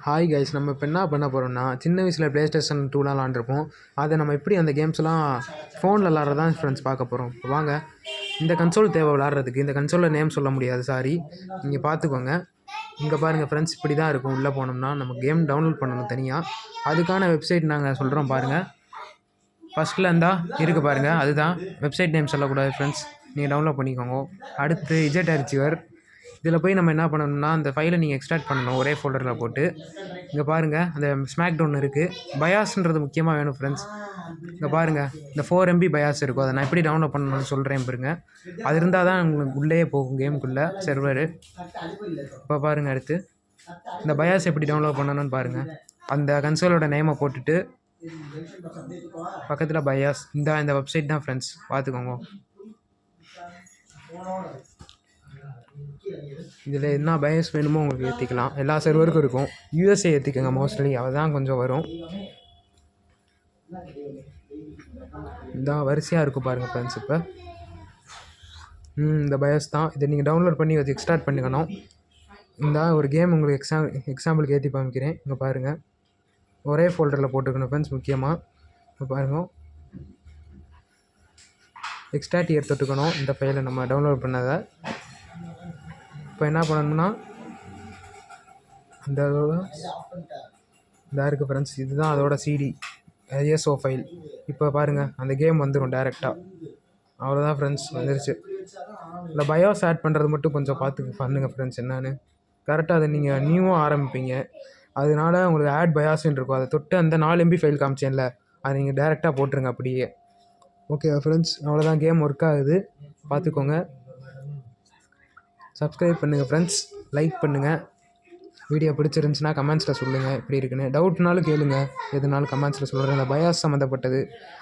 Hi guys, நம்ம இப்போ என்ன பண்ண போகிறோம்னா, சின்ன வயசில் ப்ளே ஸ்டேஷன் 2லாம் விளாண்டுருப்போம். அதை நம்ம எப்படி அந்த கேம்ஸ்லாம் ஃபோனில் விளாட்றதான் ஃப்ரெண்ட்ஸ் பார்க்க போகிறோம். இப்போ வாங்க, இந்த கன்சோல் தேவை விளாட்றதுக்கு. இந்த கன்சோலில் நேம் சொல்ல முடியாது, சாரி. நீங்கள் பார்த்துக்கோங்க. இங்கே பாருங்கள் ஃப்ரெண்ட்ஸ், இப்படி தான் இருக்கும். உள்ளே போனோம்னா நம்ம கேம் டவுன்லோட் பண்ணணும் தனியாக. அதுக்கான வெப்சைட் நாங்கள் சொல்கிறோம் பாருங்கள். ஃபஸ்ட்டில் இருந்தால் இருக்குது பாருங்கள், அதுதான். வெப்சைட் நேம் சொல்லக்கூடாது ஃப்ரெண்ட்ஸ், நீங்கள் டவுன்லோட் பண்ணிக்கோங்க. அடுத்து இஜெட் அரிச்சிவர். இதில் போய் நம்ம என்ன பண்ணணும்னா, அந்த ஃபைலை நீங்கள் எக்ஸ்ட்ராக்ட் பண்ணணும் ஒரே ஃபோல்டரில் போட்டு. இங்கே பாருங்கள், அந்த ஸ்மாக் டவுன் இருக்குது. பயாஸ்ன்றது முக்கியமாக வேணும் ஃப்ரெண்ட்ஸ். இங்கே பாருங்கள், இந்த 4 MB பயாஸ் இருக்கும். அதை நான் எப்படி டவுன்லோட் பண்ணணும்னு சொல்கிறேன் பாருங்க. அது இருந்தால் தான் உங்களுக்கு உள்ளே போகும் கேமுக்குள்ளே சர்வரு. இப்போ பாருங்கள், அடுத்து இந்த பயாஸ் எப்படி டவுன்லோட் பண்ணணும்னு பாருங்கள். அந்த கன்சோலோட நேமை போட்டுட்டு பக்கத்தில் பயாஸ், இந்த வெப்சைட் தான் ஃப்ரெண்ட்ஸ், பார்த்துக்கோங்க. இதில் என்ன பயாஸ் வேணுமோ உங்களுக்கு ஏற்றிக்கலாம். எல்லா சர்வருக்கும் இருக்கும். யூஎஸ்ஏ ஏற்றிக்கோங்க மோஸ்ட்லி, அதுதான் கொஞ்சம் வரும். இதான் வரிசையாக இருக்கும் பாருங்கள் ஃப்ரெண்ட்ஸ். இப்போ இந்த பயாஸ் தான். இதை நீங்கள் டவுன்லோட் பண்ணி வச்சு எக்ஸ்ட்ராக்ட் பண்ணிக்கணும். இந்த ஒரு கேம் உங்களுக்கு எக்ஸாம்பிளுக்கு ஏற்றி காமிக்கிறேன். இங்கே பாருங்கள், ஒரே ஃபோல்டரில் போட்டுக்கணும் ஃப்ரெண்ட்ஸ். முக்கியமாக இப்போ பாருங்கள், எக்ஸ்ட்ராக்ட் தொட்டுக்கணும் இந்த ஃபைலை நம்ம டவுன்லோட் பண்ணதை. இப்போ என்ன பண்ணணும்னா, இந்த இருக்குது ஃப்ரெண்ட்ஸ், இதுதான் அதோட சிடி ஐஎஸ்ஓ ஃபைல். இப்போ பாருங்கள், அந்த கேம் வந்துடும் டேரெக்டாக. அவ்வளோதான் ஃப்ரெண்ட்ஸ், வந்துருச்சு. இல்லை பயோஸ் ஆட் பண்ணுறது மட்டும் கொஞ்சம் பார்த்து பண்ணுங்கள் ஃப்ரெண்ட்ஸ். என்னென்னு கரெக்டாக அதை நீங்கள் நியூவாக ஆரம்பிப்பீங்க, அதனால உங்களுக்கு ஆட் பயாஸ்ன்னு இருக்கும். அதை தொட்டு அந்த 4 MB ஃபைல் காமிச்சேன்ல, அதை நீங்கள் டேரெக்டாக போட்டுருங்க அப்படியே. ஓகே ஃப்ரெண்ட்ஸ், அவ்வளோதான். கேம் ஒர்க் ஆகுது, பார்த்துக்கோங்க. சப்ஸ்கிரைப் பண்ணுங்கள் ஃப்ரெண்ட்ஸ், லைக் பண்ணுங்கள். வீடியோ பிடிச்சிருந்துச்சுன்னா கமெண்ட்ஸில் சொல்லுங்கள் எப்படி இருக்குன்னு. டவுட்னாலும் கேளுங்க, எதுனாலும் கமெண்ட்ஸில் சொல்கிறேன். அந்த பயாஸ் சம்மந்தப்பட்டது,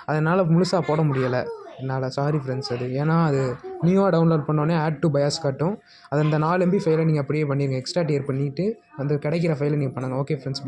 அதனால் முழுசாக போட முடியலை என்னால், சாரி ஃப்ரெண்ட்ஸ். அது ஏன்னா அது நியூவாக டவுன்லோட் பண்ணோன்னே ஆட் டு பயாஸ் காட்டும். அது அந்த 4 MB ஃபைலை நீங்கள் அப்படியே பண்ணிடுங்க. எக்ஸ்ட்ரா டியர் பண்ணிவிட்டு அந்த கிடைக்கிற ஃபைலை நீங்கள் பண்ணுங்கள். Okay friends.